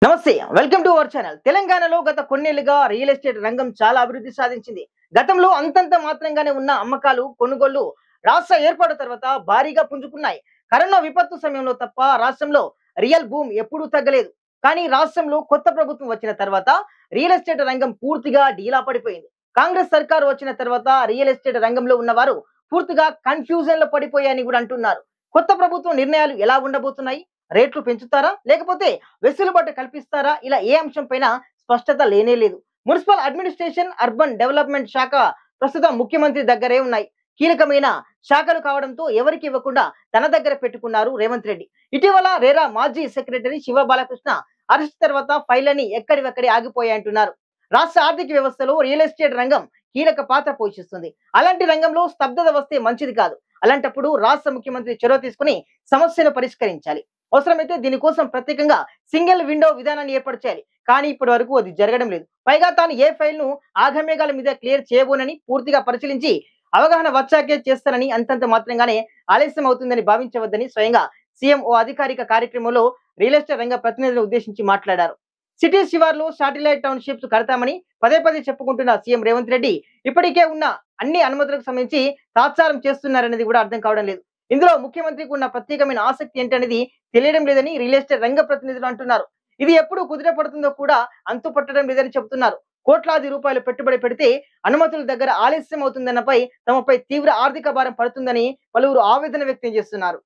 నమస్తే, welcome to our channel. తెలంగాణలో గత కొన్నేళ్లుగా రియల్ ఎస్టేట్ రంగం చాలా అభివృద్ధి సాధించింది. గతంలో అంతంత మాత్రంగానే ఉన్న అమ్మకాలు, కొనుగోళ్లు రాష్ట్ర ఏర్పాటు తర్వాత భారీగా పుంజుకున్నాయి. కరోనా విపత్తు సమయంలో తప్ప రాష్ట్రంలో రియల్ భూమ్ ఎప్పుడూ తగ్గలేదు. కానీ రాష్ట్రంలో కొత్త ప్రభుత్వం వచ్చిన తర్వాత రియల్ ఎస్టేట్ రంగం పూర్తిగా డీలా పడిపోయింది. కాంగ్రెస్ సర్కారు వచ్చిన తర్వాత రియల్ ఎస్టేట్ రంగంలో ఉన్నవారు పూర్తిగా కన్ఫ్యూజన్ లో పడిపోయాయని కూడా అంటున్నారు. కొత్త ప్రభుత్వం నిర్ణయాలు ఎలా ఉండబోతున్నాయి? రేట్లు పెంచుతారా లేకపోతే వెసులుబాటు కల్పిస్తారా? ఇలా ఏ అంశం పైన స్పష్టత లేనే లేదు. మున్సిపల్ అడ్మినిస్ట్రేషన్, అర్బన్ డెవలప్మెంట్ శాఖ ప్రస్తుతం ముఖ్యమంత్రి దగ్గరే ఉన్నాయి. కీలకమైన శాఖలు కావడంతో ఎవరికి ఇవ్వకుండా తన దగ్గర పెట్టుకున్నారు రేవంత్ రెడ్డి. ఇటీవల రేరా మాజీ సెక్రటరీ శివ బాలకృష్ణ అరెస్ట్ తర్వాత ఫైళ్లని ఎక్కడివక్కడే ఆగిపోయాయంటున్నారు. రాష్ట్ర ఆర్థిక వ్యవస్థలో రియల్ ఎస్టేట్ రంగం కీలక పాత్ర పోషిస్తుంది. అలాంటి రంగంలో స్తబ్దత వస్తే మంచిది కాదు. అలాంటప్పుడు రాష్ట్ర ముఖ్యమంత్రి చొరవ తీసుకుని సమస్యను పరిష్కరించాలి. అవసరమైతే దీనికోసం ప్రత్యేకంగా సింగిల్ విండో విధానాన్ని ఏర్పాటు చేయాలి. కానీ ఇప్పటి వరకు అది జరగడం లేదు. పైగా తాను ఏ ఫైల్ ను ఆగమేఘాల మీద క్లియర్ చేయబోనని పూర్తిగా పరిశీలించి అవగాహన వచ్చాకే చేస్తానని, అంతంత మాత్రంగానే ఆలస్యం అవుతుందని భావించవద్దని స్వయంగా సీఎం ఓ అధికారిక కార్యక్రమంలో రియల్ ఎస్టేట్ రంగ ప్రతినిధులను ఉద్దేశించి మాట్లాడారు. సిటీ శివార్లు శాటిలైట్ టౌన్షిప్స్ కడతామని పదే పదే చెప్పుకుంటున్న సీఎం రేవంత్ రెడ్డి ఇప్పటికే ఉన్న అన్ని అనుమతులకు సంబంధించి తాత్సారం చేస్తున్నారనేది కూడా అర్థం కావడం లేదు. ఇందులో ముఖ్యమంత్రికి ఉన్న ప్రత్యేకమైన ఆసక్తి ఏంటనేది తెలియడం లేదని రియల్ ఎస్టేట్ రంగ ప్రతినిధులు అంటున్నారు. ఇది ఎప్పుడు కుదిరపడుతుందో కూడా అంతు పట్టడం లేదని చెబుతున్నారు. కోట్లాది రూపాయలు పెట్టుబడి పెడితే అనుమతుల దగ్గర ఆలస్యం అవుతుందన్నపై తమపై తీవ్ర ఆర్థిక భారం పడుతుందని పలువురు ఆవేదన వ్యక్తం చేస్తున్నారు.